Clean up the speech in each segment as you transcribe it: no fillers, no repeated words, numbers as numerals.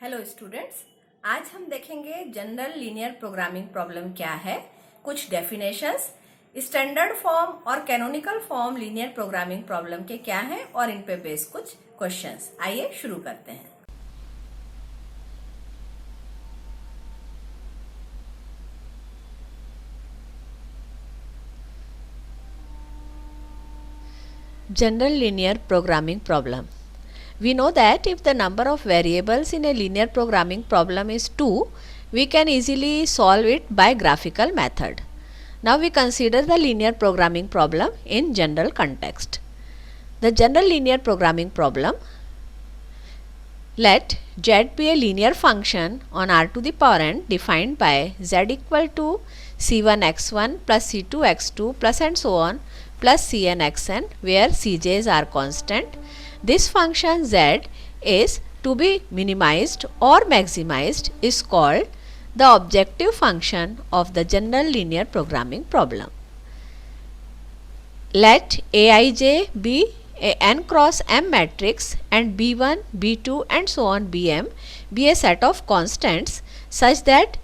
Hello students, आज हम देखेंगे जनरल लीनियर प्रोग्रामिंग प्रॉब्लम क्या है, कुछ डेफिनेशंस, स्टैंडर्ड फॉर्म और canonical form linear programming problem के क्या हैं और इन पे बेस कुछ क्वेश्चंस। आइए शुरू करते हैं। General linear programming problem. We know that if the number of variables in a linear programming problem is 2, we can easily solve it by graphical method. Now we consider the linear programming problem in general context. The general linear programming problem: let z be a linear function on r to the power n defined by z equal to c1 x1 plus c2 x2 plus and so on plus cn xn, where cj's are constant. This function z is to be minimized or maximized is called the objective function of the general linear programming problem. Let aij be a n cross m matrix and b1, b2 and so on bm be a set of constants such that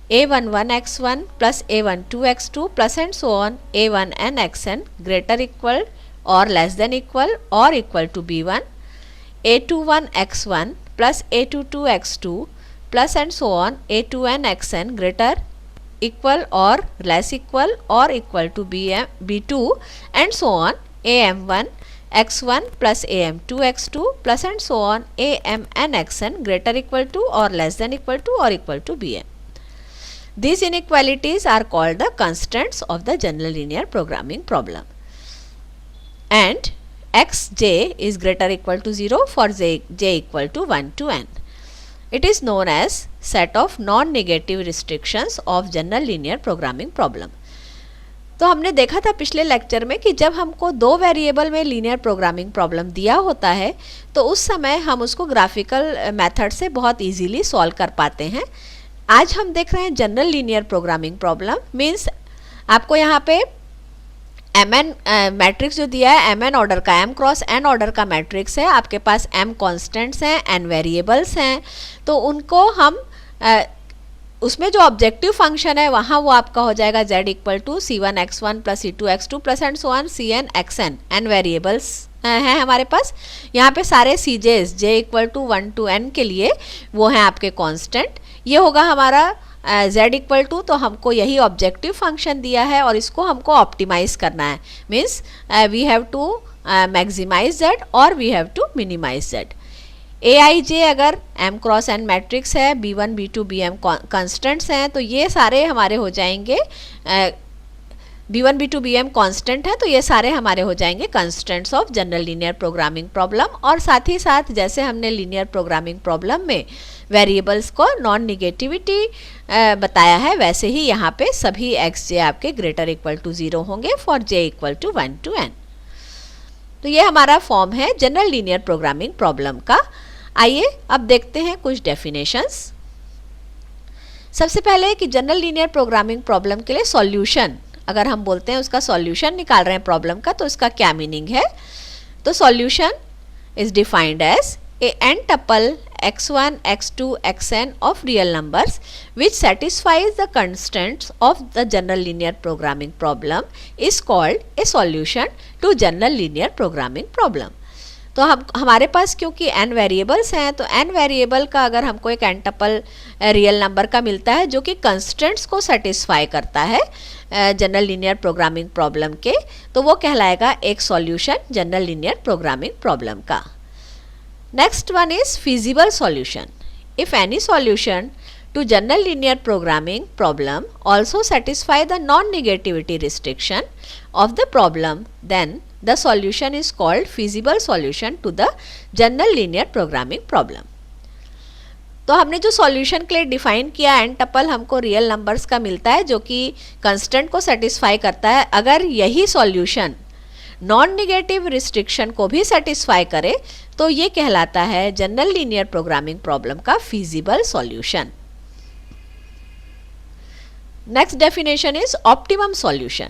a11 x1 plus a12 x2 plus and so on a1n xn greater equal or less than equal or equal to b1, a21 x1 plus a22 x2 plus and so on a2n xn greater equal or less equal or equal to b2 and so on am1 x1 plus am2 x2 plus and so on amn xn greater equal to or less than equal to or equal to bm. These inequalities are called the constants of the general linear programming problem. And xj is greater equal to 0 for j equal to 1 to n. It is known as set of non-negative restrictions of general linear programming problem. तो हमने देखा था पिछले lecture में कि जब हमको दो वेरिएबल में लीनियर प्रोग्रामिंग प्रॉब्लम दिया होता है तो उस समय हम उसको ग्राफिकल मेथड से बहुत इजीली सॉल्व कर पाते हैं। आज हम देख रहे हैं general linear programming problem. Means आपको यहाँ पे mn मैट्रिक्स जो दिया है mn ऑर्डर का, m क्रॉस n ऑर्डर का मैट्रिक्स है, आपके पास m कॉन्स्टेंट्स हैं, n वेरिएबल्स हैं, तो उनको हम उसमें जो ऑब्जेक्टिव फंक्शन है वहाँ वो आपका हो जाएगा z equal to c1 x1 plus c2 x2 plus and so on cn xn। n variables हैं हमारे पास। यहाँ पे सारे cj's j equal to 1 to n के लिए वो हैं आपके कांस्टेंट। ये होगा हमारा z इक्वल टू, तो हमको यही ऑब्जेक्टिव फंक्शन दिया है और इसको हमको ऑप्टिमाइज करना है। Means we have to maximize z और we have to minimize z। aij अगर m क्रॉस n मैट्रिक्स है, b1 b2 bm कॉन्स्टेंट्स हैं, तो ये सारे हमारे हो जाएंगे b1 b2 bm कांस्टेंट है, तो ये सारे हमारे हो जाएंगे constants of general linear programming problem. और साथ ही साथ जैसे हमने लीनियर प्रोग्रामिंग प्रॉब्लम में वेरिएबल्स को नॉन निगेटिविटी बताया है, वैसे ही यहाँ पे सभी एक्स जे आपके ग्रेटर इक्वल टू 0 होंगे for j equal to 1 to n। तो ये हमारा फॉर्म है जनरल लीनियर प्रोग्रामिंग प्रॉब्लम का। आइए अब देखते हैं कुछ डेफिनेशंस। सबसे पहले कि जनरल लीनियर प्रोग्रामिंग प्रॉब्लम के लिए सॉल्यूशन, अगर हम बोलते हैं उसका सॉल्यूशन निकाल रहे हैं प्रॉब्लम का, तो इसका क्या मीनिंग है। तो solution is defined as a n tuple x1 x2 xn of real numbers which satisfies the constraints of the general linear programming problem is called a solution to general linear programming problem। तो हमारे पास क्योंकि n variables हैं, तो n variable का अगर हमको एक n tuple real number का मिलता है जो कि कंस्टेंट्स को सेटिस्फाई करता है जनरल लीनियर प्रोग्रामिंग प्रॉब्लम के, तो वो कहलाएगा एक solution general linear programming problem का। Next one is feasible solution. If any solution to general linear programming problem also satisfy the non-negativity restriction of the problem, then the solution is called feasible solution to the general linear programming problem. तो हमने जो solution के लिए define किया n tuple हमको real numbers का मिलता है जो कि कंस्टेंट को सेटिस्फाई करता है। अगर यही सॉल्यूशन नॉन निगेटिव रिस्ट्रिक्शन को भी सेटिस्फाई करे तो ये कहलाता है जनरल लीनियर प्रोग्रामिंग प्रॉब्लम का feasible solution. Next definition is optimum solution.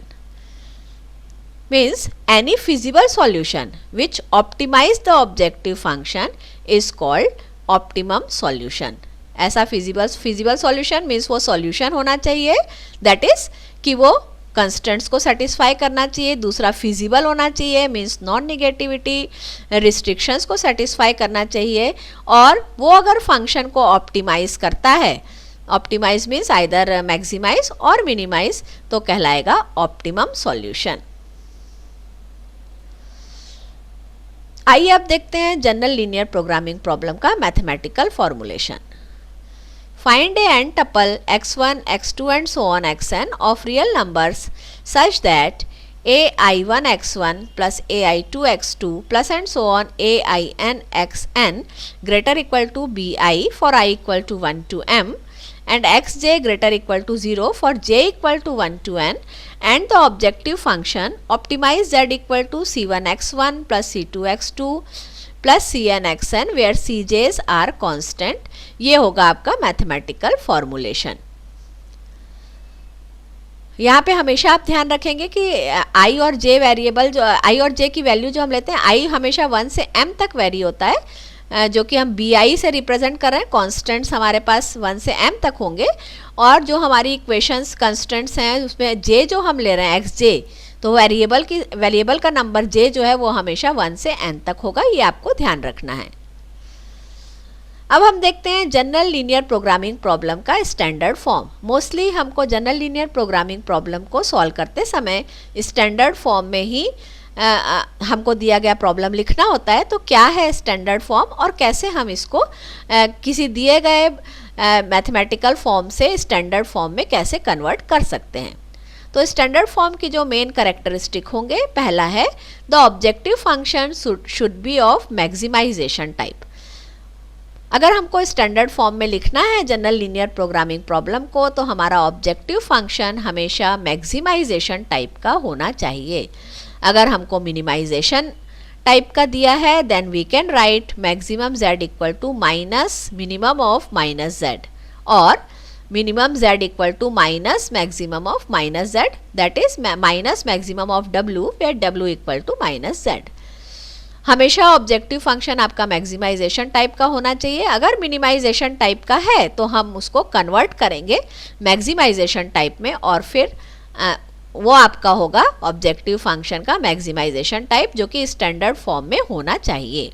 Means any feasible solution which optimize the objective function is called optimum solution. ऐसा फिजिबल सॉल्यूशन मीन्स वो सॉल्यूशन होना चाहिए दैट इज कि वो कंस्टेंट्स को satisfy करना चाहिए। दूसरा फिजिबल होना चाहिए मीन्स नॉन निगेटिविटी, रिस्ट्रिक्शंस को सेटिस्फाई करना चाहिए, और वो अगर फंक्शन को ऑप्टिमाइज करता है, ऑप्टिमाइज मीन्स आइदर मैक्सिमाइज और मिनिमाइज, तो कहलाएगा ऑप्टिमम सॉल्यूशन। आइए अब देखते हैं जनरल लीनियर प्रोग्रामिंग प्रॉब्लम का mathematical formulation. Find a n tuple x1, x2 and so on xn of real numbers such that ai1 x1 plus ai2 x2 plus and so on ain xn greater equal to bi for i equal to 1 to m and xj greater equal to 0 for j equal to 1 to n, and the objective function optimize z equal to c1 x1 plus c2 x2 plus cn xn where cj's are constant। ये होगा आपका mathematical formulation. यहाँ पे हमेशा आप ध्यान रखेंगे कि i और j वेरिएबल, जो i और j की वैल्यू जो हम लेते हैं, i हमेशा 1 से m तक वेरी होता है, जो कि हम bi से रिप्रेजेंट कर रहे हैं। कॉन्स्टेंट्स हमारे पास 1 से m तक होंगे, और जो हमारी इक्वेशंस कॉन्स्टेंट्स हैं उसमें j जो हम ले रहे हैं xj, तो वेरिएबल का नंबर j जो है वो हमेशा 1 से n तक होगा। ये आपको ध्यान रखना है। अब हम देखते हैं जनरल लीनियर प्रोग्रामिंग प्रॉब्लम का स्टैंडर्ड फॉर्म। मोस्टली हमको जनरल लीनियर प्रोग्रामिंग प्रॉब्लम को सॉल्व करते समय स्टैंडर्ड फॉर्म में ही हमको दिया गया प्रॉब्लम लिखना होता है। तो क्या है स्टैंडर्ड फॉर्म और कैसे हम इसको किसी दिए गए मैथमेटिकल फॉर्म से स्टैंडर्ड फॉर्म में कैसे कन्वर्ट कर सकते हैं। तो स्टैंडर्ड फॉर्म की जो मेन कैरेक्टरिस्टिक होंगे, पहला है the objective function should be of maximization type. अगर हमको स्टैंडर्ड फॉर्म में लिखना है जनरल लीनियर प्रोग्रामिंग प्रॉब्लम को, तो हमारा ऑब्जेक्टिव फंक्शन हमेशा मैक्सिमाइजेशन टाइप का होना चाहिए। अगर हमको मिनिमाइजेशन टाइप का दिया है, then we can write maximum z equal to minus minimum of minus z, और minimum z equal to minus maximum of minus z, that is minus maximum of w where w equal to minus z। हमेशा objective function आपका maximisation type का होना चाहिए। अगर minimisation type का है तो हम उसको कन्वर्ट करेंगे मैक्सिमाइजेशन टाइप में, और फिर वो आपका होगा ऑब्जेक्टिव फंक्शन का मैक्सिमाइजेशन टाइप, जो कि स्टैंडर्ड फॉर्म में होना चाहिए।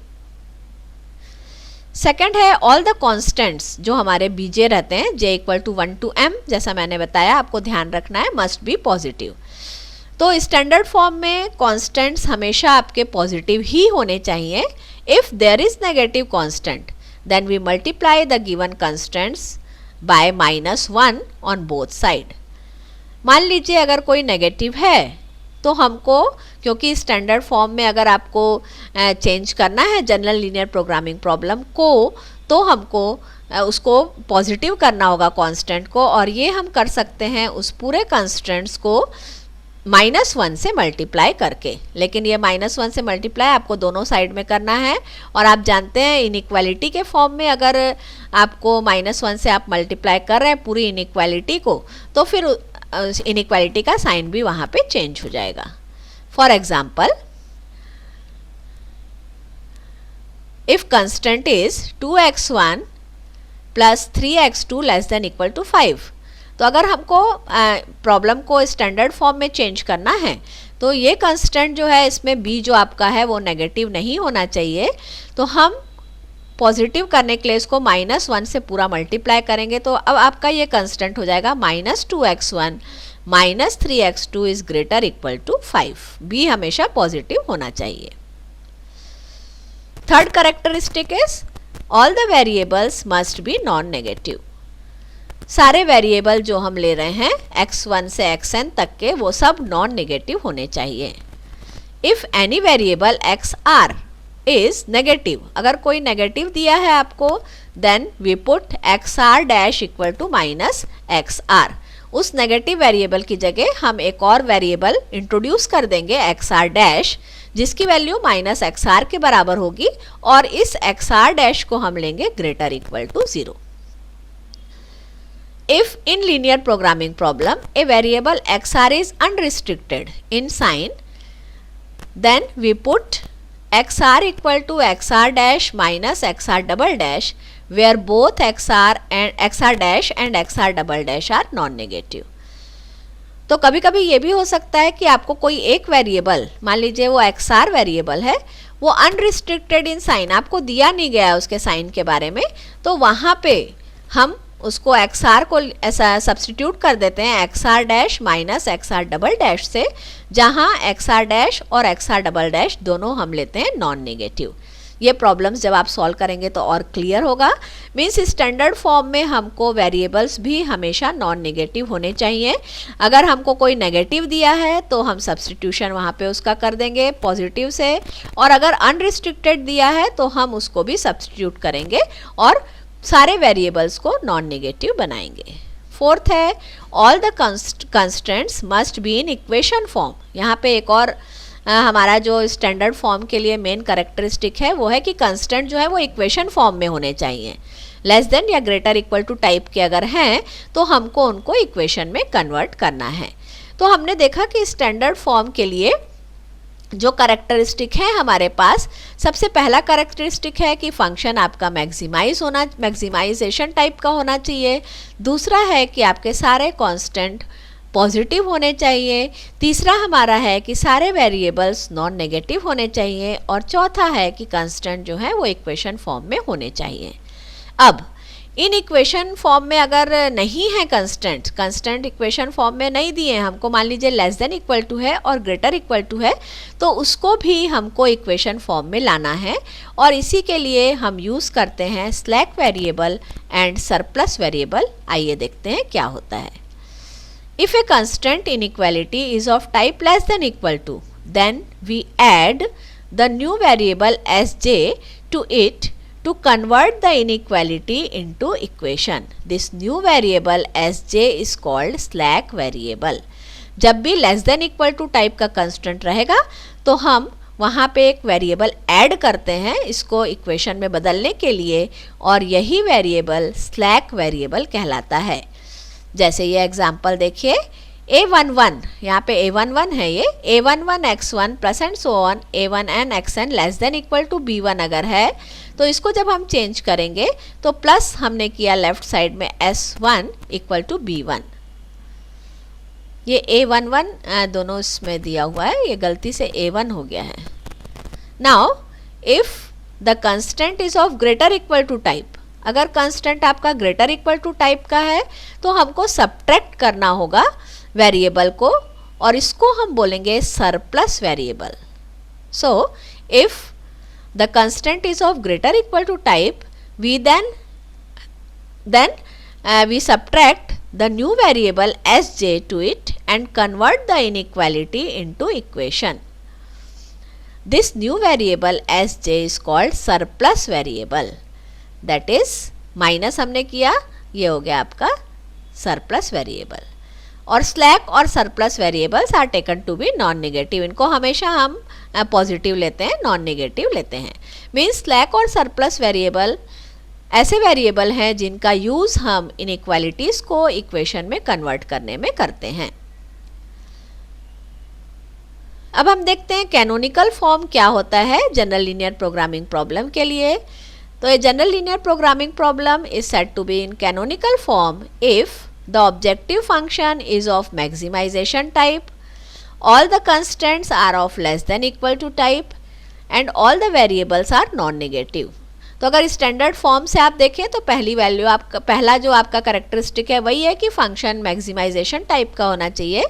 सेकेंड है ऑल द कॉन्स्टेंट्स जो हमारे बीजे रहते हैं j equal to 1 to m, जैसा मैंने बताया आपको ध्यान रखना है, मस्ट बी पॉजिटिव। तो स्टैंडर्ड फॉर्म में कॉन्स्टेंट्स हमेशा आपके पॉजिटिव ही होने चाहिए। If there is negative constant then we multiply the given constants by -1 on both side. मान लीजिए अगर कोई नेगेटिव है तो हमको, क्योंकि स्टैंडर्ड फॉर्म में अगर आपको चेंज करना है जनरल लीनियर प्रोग्रामिंग प्रॉब्लम को, तो हमको उसको पॉजिटिव करना होगा कांस्टेंट को, और ये हम कर सकते हैं उस पूरे कांस्टेंट्स को -1 से मल्टीप्लाई करके। लेकिन ये -1 से मल्टीप्लाई आपको दोनों साइड में करना है, और आप जानते हैं इनइक्वालिटी के फॉर्म में अगर आपको -1 से आप मल्टीप्लाई कर रहे हैं पूरी इनइक्वालिटी को, तो फिर इनइक्वालिटी का साइन भी वहाँ पे चेंज हो जाएगा। For example, if constant is 2x1 plus 3x2 less than equal to 5, तो अगर हमको प्रॉब्लम को स्टैंडर्ड फॉर्म में चेंज करना है तो ये कंस्टेंट जो है इसमें b जो आपका है वो नेगेटिव नहीं होना चाहिए। तो हम पॉजिटिव करने के लिए इसको -1 से पूरा मल्टीप्लाई करेंगे, तो अब आपका ये कंस्टेंट हो जाएगा -2x1 minus 3x2 is greater equal to 5। b हमेशा पॉजिटिव होना चाहिए। Third characteristic is all the variables must be non negative. सारे वेरिएबल जो हम ले रहे हैं x1 से xn तक के, वो सब नॉन नेगेटिव होने चाहिए। If any variable xr is negative, अगर कोई नेगेटिव दिया है आपको, then we put xr dash equal to -xr। उस नेगेटिव वेरिएबल की जगह हम एक और वेरिएबल इंट्रोड्यूस कर देंगे xr डैश, जिसकी वैल्यू -xr के बराबर होगी, और इस xr डैश को हम लेंगे greater equal to 0। If in linear programming problem a variable xr is unrestricted in sign, then we put XR equal to XR dash minus XR double dash where both XR dash and XR double dash are non-negative. तो कभी कभी ये भी हो सकता है कि आपको कोई एक वेरिएबल, मान लीजिए वो XR वेरिएबल है, वो अनरिस्ट्रिक्टेड इन साइन, आपको दिया नहीं गया उसके साइन के बारे में, तो वहाँ पे हम उसको XR को ऐसा सब्सटीट्यूट कर देते हैं XR dash minus XR double dash से, जहाँ XR डैश और XR डबल डैश दोनों हम लेते हैं नॉन नेगेटिव। ये प्रॉब्लम्स जब आप सॉल्व करेंगे तो और क्लियर होगा। मीन्स स्टैंडर्ड फॉर्म में हमको वेरिएबल्स भी हमेशा नॉन नेगेटिव होने चाहिए। अगर हमको कोई नेगेटिव दिया है तो हम सब्सटीट्यूशन वहाँ पे उसका कर देंगे पॉजिटिव से, और अगर अनरिस्ट्रिक्टेड दिया है तो हम उसको भी सब्सटीट्यूट करेंगे और सारे वेरिएबल्स को नॉन नेगेटिव बनाएंगे। फोर्थ है all the constants must be in equation form. यहाँ पे एक और हमारा जो स्टैंडर्ड फॉर्म के लिए मेन कैरेक्टरिस्टिक है वो है कि कंस्टेंट जो है वो इक्वेशन फॉर्म में होने चाहिए। लेस देन या ग्रेटर इक्वल टू टाइप के अगर हैं तो हमको उनको इक्वेशन में कन्वर्ट करना है। तो हमने देखा कि स्टैंडर्ड फॉर्म के लिए जो कैरेक्टरिस्टिक है हमारे पास, सबसे पहला कैरेक्टरिस्टिक है कि फंक्शन आपका मैक्सिमाइजेशन टाइप का होना चाहिए। दूसरा है कि आपके सारे कांस्टेंट पॉजिटिव होने चाहिए। तीसरा हमारा है कि सारे वेरिएबल्स नॉन नेगेटिव होने चाहिए, और चौथा है कि कांस्टेंट जो है वो इक्वेशन फॉर्म में होने चाहिए। अब इन इक्वेशन फॉर्म में अगर नहीं है कंस्टेंट इक्वेशन फॉर्म में नहीं दिए हैं हमको, मान लीजिए लेस देन इक्वल टू है और ग्रेटर इक्वल टू है, तो उसको भी हमको इक्वेशन फॉर्म में लाना है, और इसी के लिए हम यूज़ करते हैं slack variable and surplus variable. आइए देखते हैं क्या होता है। If a constant inequality is of type less than equal to, then we add the new variable sj to it to convert the inequality into equation. This new variable sj is called slack variable. जब भी less than equal to type का constant रहेगा तो हम वहाँ पे एक variable add करते हैं इसको इक्वेशन में बदलने के लिए, और यही वेरिएबल स्लैक वेरिएबल कहलाता है। जैसे ये एग्जाम्पल देखिए, a11, यहाँ पे a11 है, ये a11 x1 plus and so on a1n xn less than equal to b1 अगर है तो इसको जब हम चेंज करेंगे तो प्लस हमने किया लेफ्ट साइड में s1 इक्वल टू b1। ये a11 दोनों इसमें दिया हुआ है, ये गलती से a1 हो गया है। Now if the constant is of greater equal to type, अगर कंस्टेंट आपका ग्रेटर इक्वल टू टाइप का है तो हमको सब्ट्रैक्ट करना होगा वेरिएबल को, और इसको हम बोलेंगे surplus variable. So if the constant is of greater equal to type we then we subtract the new variable sj to it and convert the inequality into equation. This new variable sj is called surplus variable. That is minus हमने किया, ये हो गया आपका surplus variable. और slack और surplus variables are taken to be non negative, इनको हमेशा हम पॉजिटिव लेते हैं, नॉन नेगेटिव लेते हैं। मीन्स स्लैक और सरप्लस वेरिएबल ऐसे वेरिएबल हैं जिनका यूज़ हम इनइक्वालिटीज़ को इक्वेशन में कन्वर्ट करने में करते हैं। अब हम देखते हैं कैनोनिकल फॉर्म क्या होता है जनरल लीनियर प्रोग्रामिंग प्रॉब्लम के लिए। तो a general linear programming problem is said to be in canonical form if the objective function is of maximization type, all the constants are of less than equal to type, and all the variables are non-negative. तो अगर standard form से आप देखें तो पहली value आपका, पहला जो आपका करेक्टरिस्टिक है वही है कि फंक्शन मैक्सिमाइजेशन टाइप का होना चाहिए।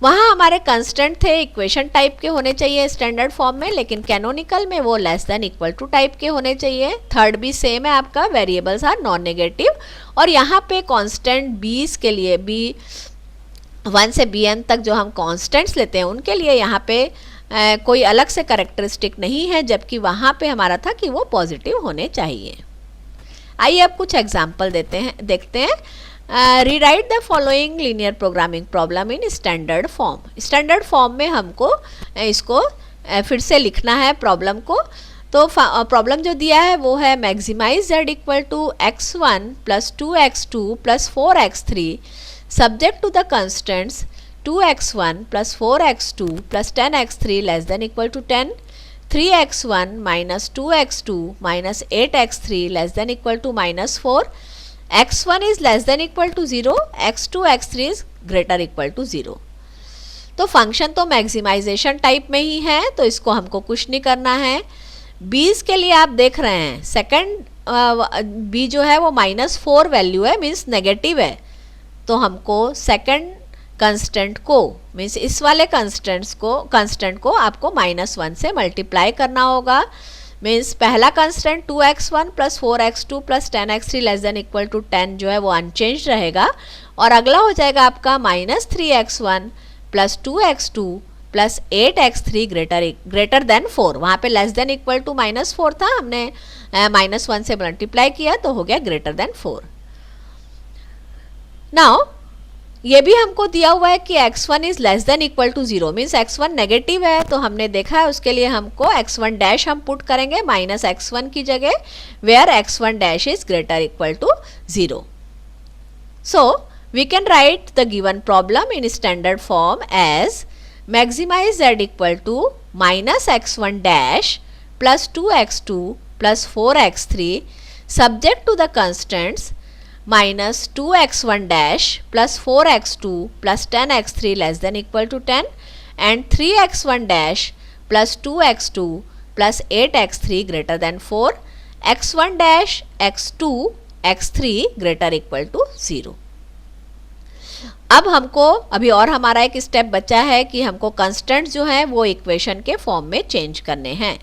वहाँ हमारे कंस्टेंट थे इक्वेशन टाइप के होने चाहिए स्टैंडर्ड फॉर्म में, लेकिन कैनोनिकल में वो less than equal to type के होने चाहिए। थर्ड भी सेम है आपका, वेरिएबल्स आर नॉन नेगेटिव, और यहाँ पे कांस्टेंट बीस के लिए b1 से bn तक जो हम कांस्टेंट्स लेते हैं उनके लिए यहाँ पे कोई अलग से करेक्टरिस्टिक नहीं है, जबकि वहाँ पे हमारा था कि वो पॉजिटिव होने चाहिए। आइए अब कुछ एग्जाम्पल देखते हैं। Rewrite the following linear programming problem in standard form. Standard form में हमको इसको फिर से लिखना है प्रॉब्लम को। तो प्रॉब्लम जो दिया है वो है maximize z equal to x1 plus 2x2 plus 4x3 subject to the constants 2x1 plus 4x2 plus 10x3 less than equal to 10। 3x1 minus 2x2 minus 8x3 less than equal to minus 4, x1 is less than equal to 0, x2 x3 is greater equal to 0. तो function तो maximisation type में ही है, तो इसको हमको कुछ नहीं करना है. बीज के लिए आप देख रहे हैं सेकंड बी जो है वो -4 वैल्यू है, मीन्स नेगेटिव है. तो हमको सेकंड कंस्टेंट को मीन्स इस वाले कंस्टेंट को आपको -1 से मल्टीप्लाई करना होगा. मीन्स पहला constant 2x1 plus 4x2 plus 10x3 less than equal to 10 जो है वो अनचेंज रहेगा, और अगला हो जाएगा आपका -3x1 plus 2x2 plus 8x3 greater than 4. वहाँ पे लेस देन इक्वल टू -4 था, हमने -1 से मल्टीप्लाई किया तो हो गया ग्रेटर देन 4. नाउ ये भी हमको दिया हुआ है कि x1 is less than equal to 0, means x1 negative है, तो हमने देखा है उसके लिए हमको x1 डैश हम पुट करेंगे माइनस x1 की जगह, where x1 dash is greater equal to 0. So we can write the given problem in standard form as maximize z equal to minus x1 dash plus 2x2 plus 4x3 subject to the constants minus 2x1 dash plus 4x2 plus 10x3 less than equal to 10 and 3x1 dash plus 2x2 plus 8x3 greater than 4, x1 dash x2 x3 greater equal to 0. अब हमको अभी और हमारा एक step बचा है कि हमको कंस्टेंट जो है वो इक्वेशन के फॉर्म में चेंज करने हैं.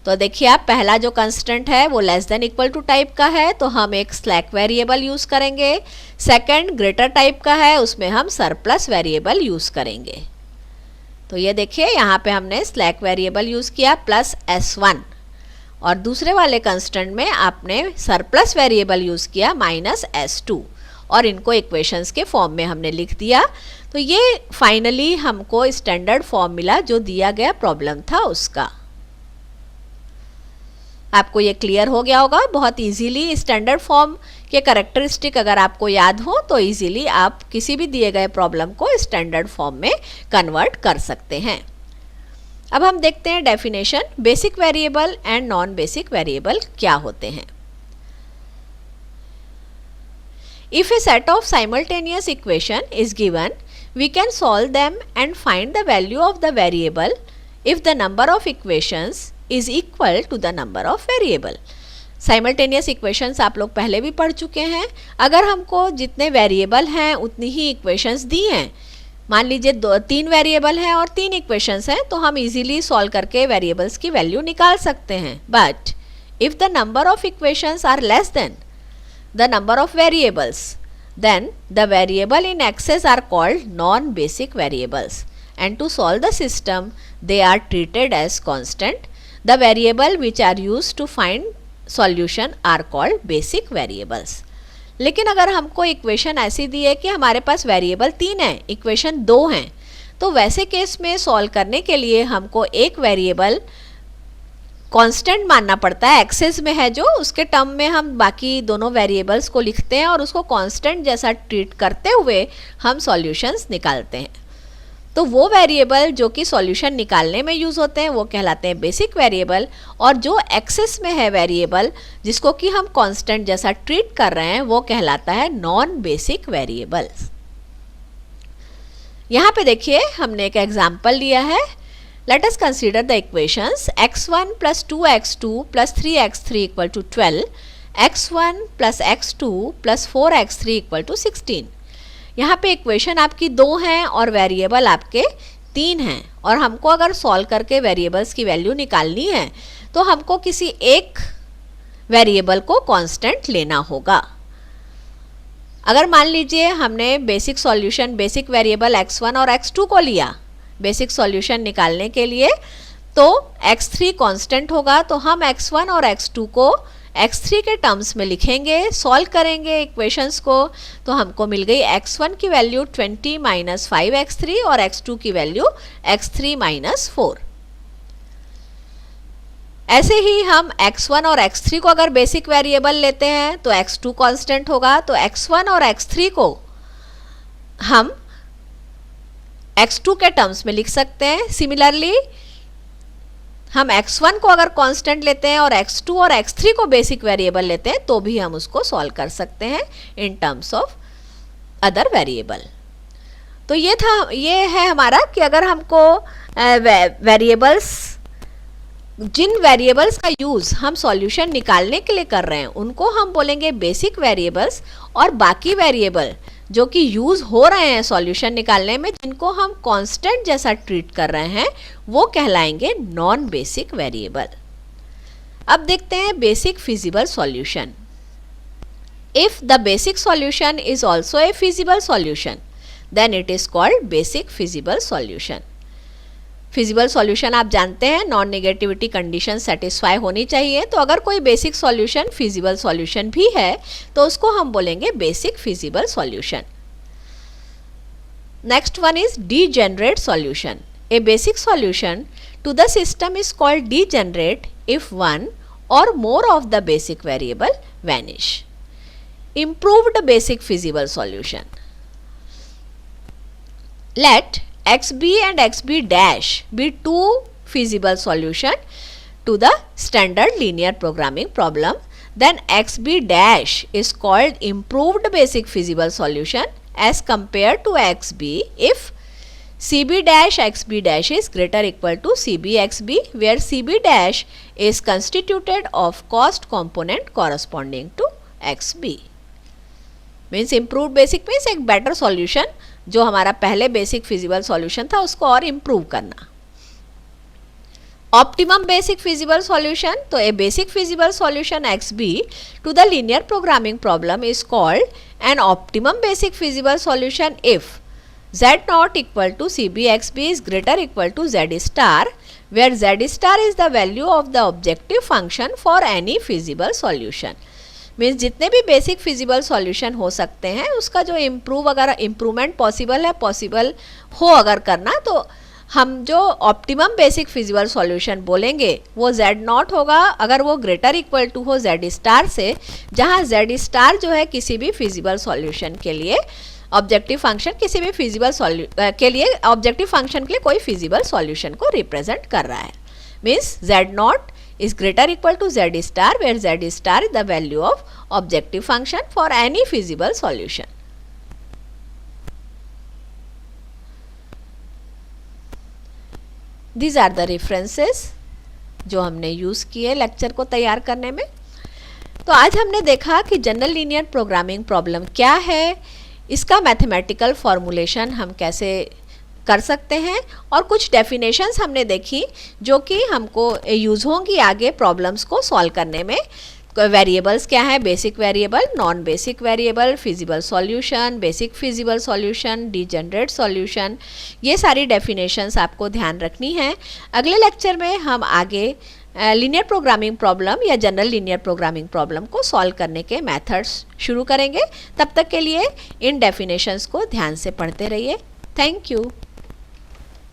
तो देखिए आप, पहला जो कंस्टेंट है वो less than equal to type का है, तो हम एक स्लैक वेरिएबल यूज़ करेंगे. सेकंड ग्रेटर टाइप का है, उसमें हम सरप्लस वेरिएबल यूज़ करेंगे. तो ये देखिए यहाँ पे हमने स्लैक वेरिएबल यूज़ किया प्लस s1, और दूसरे वाले कंस्टेंट में आपने सरप्लस वेरिएबल यूज़ किया माइनस s2, और इनको इक्वेशंस के फॉर्म में हमने लिख दिया. तो ये फाइनली हमको स्टैंडर्ड फॉर्म मिला जो दिया गया प्रॉब्लम था उसका. आपको ये क्लियर हो गया होगा. बहुत इजीली स्टैंडर्ड फॉर्म के कैरेक्टरिस्टिक अगर आपको याद हो तो इजीली आप किसी भी दिए गए प्रॉब्लम को स्टैंडर्ड फॉर्म में कन्वर्ट कर सकते हैं. अब हम देखते हैं definition. Basic variable and non basic variable क्या होते हैं. If a set of simultaneous equation is given, we can solve them and find the value of the variable if the number of equations is equal to the number of variable. Simultaneous equations आप लोग पहले भी पढ़ चुके हैं. अगर हमको जितने वेरिएबल हैं उतनी ही इक्वेशंस दी हैं, मान लीजिए 3 वेरिएबल हैं और 3 इक्वेशंस हैं, तो हम इजीली सॉल्व करके वेरिएबल्स की वैल्यू निकाल सकते हैं. But if the number of equations are less than the number of variables, then the variable in excess are called non-basic variables, and to solve the system they are treated as constant. The variable which are used to find solution are called basic variables. लेकिन अगर हमको equation ऐसी दी है कि हमारे पास variable 3 है, equation 2 हैं, तो वैसे केस में सॉल्व करने के लिए हमको एक वेरिएबल कांस्टेंट मानना पड़ता है, एक्सेस में है जो, उसके टर्म में हम बाकी दोनों वेरिएबल्स को लिखते हैं और उसको कांस्टेंट जैसा ट्रीट करते हुए हम सॉल्यूशंस निकालते हैं. तो वो वेरिएबल जो कि सॉल्यूशन निकालने में यूज़ होते हैं वो कहलाते हैं बेसिक वेरिएबल, और जो एक्सेस में है वेरिएबल जिसको कि हम कांस्टेंट जैसा ट्रीट कर रहे हैं वो कहलाता है नॉन बेसिक वेरिएबल्स. यहाँ पे देखिए हमने एक एग्जाम्पल लिया है. Let us consider the equations x1 plus 2x2 plus 3x3 equal to 12, x1 plus x2 plus 4x3 equal to 16. यहाँ पे इक्वेशन आपकी 2 हैं और वेरिएबल आपके 3 हैं, और हमको अगर सॉल्व करके वेरिएबल्स की वैल्यू निकालनी है तो हमको किसी एक वेरिएबल को कांस्टेंट लेना होगा. अगर मान लीजिए हमने basic solution basic variable x1 और x2 को लिया बेसिक सॉल्यूशन निकालने के लिए, तो x3 कांस्टेंट होगा, तो हम x1 और x2 को x3 के टर्म्स में लिखेंगे, सॉल्व करेंगे इक्वेशंस को, तो हमको मिल गई x1 की वैल्यू 20 माइनस 5x3 और x2 की वैल्यू x3 माइनस 4. ऐसे ही हम x1 और x3 को अगर बेसिक वेरिएबल लेते हैं तो x2 कांस्टेंट होगा, तो x1 और x3 को हम x2 के टर्म्स में लिख सकते हैं. सिमिलरली हम x1 को अगर कांस्टेंट लेते हैं और x2 और x3 को बेसिक वेरिएबल लेते हैं तो भी हम उसको सॉल्व कर सकते हैं in terms of other variable. तो ये है हमारा कि अगर हमको जिन वेरिएबल्स का यूज़ हम सॉल्यूशन निकालने के लिए कर रहे हैं उनको हम बोलेंगे बेसिक वेरिएबल्स, और बाकी वेरिएबल जो कि यूज़ हो रहे हैं सॉल्यूशन निकालने में, जिनको हम कांस्टेंट जैसा ट्रीट कर रहे हैं, वो कहलाएंगे नॉन बेसिक वेरिएबल। अब देखते हैं basic feasible solution. If the basic solution is also a feasible solution then it is called basic feasible solution. Feasible solution आप जानते हैं नॉन नेगेटिविटी कंडीशन सेटिस्फाई होनी चाहिए, तो अगर कोई बेसिक सॉल्यूशन फिजिबल सॉल्यूशन भी है तो उसको हम बोलेंगे basic feasible solution. Next one is degenerate solution. A basic solution to the system is called degenerate if one or more of the basic variable vanish. Improved basic feasible solution. Let xb and xb dash be two feasible solution to the standard linear programming problem. Then xb dash is called improved basic feasible solution as compared to xb if cb dash xb dash is greater equal to cb xb, where cb dash is constituted of cost component corresponding to xb. Means improve basic means एक better solution, जो हमारा पहले basic feasible solution था उसको और improve करना। Optimum basic feasible solution, तो a basic feasible solution XB to the linear programming problem is called an optimum basic feasible solution if z not equal to cb xb is greater equal to z star, where z star is the value of the objective function for any feasible solution. Means जितने भी basic feasible solution हो सकते हैं उसका जो अगर improvement possible हो अगर करना, तो हम जो ऑप्टिमम बेसिक फिजिबल सॉल्यूशन बोलेंगे वो z0 होगा अगर वो ग्रेटर इक्वल टू हो z स्टार से, जहाँ z स्टार जो है किसी भी फिजिबल सॉल्यूशन के लिए ऑब्जेक्टिव फंक्शन, किसी भी फिजिबल के लिए ऑब्जेक्टिव फंक्शन के लिए कोई फिजिबल सॉल्यूशन को रिप्रेजेंट कर रहा है। Means z0 is greater equal to z star, where z star is the value of objective function for any feasible solution. These are the references जो हमने यूज़ किए लेक्चर को तैयार करने में। तो आज हमने देखा कि जनरल लीनियर प्रोग्रामिंग प्रॉब्लम क्या है, इसका मैथमेटिकल फॉर्मूलेशन हम कैसे कर सकते हैं, और कुछ डेफिनेशंस हमने देखी जो कि हमको यूज़ होंगी आगे प्रॉब्लम्स को सॉल्व करने में। वेरिएबल्स क्या है, basic variable, non basic variable, feasible solution, basic feasible solution, degenerate solution, ये सारी डेफिनेशंस आपको ध्यान रखनी है। अगले लेक्चर में हम आगे लीनियर प्रोग्रामिंग प्रॉब्लम या जनरल लीनियर प्रोग्रामिंग प्रॉब्लम को सॉल्व करने के मेथड्स शुरू करेंगे। तब तक के लिए इन डेफिनेशंस को ध्यान से पढ़ते रहिए। Thank you.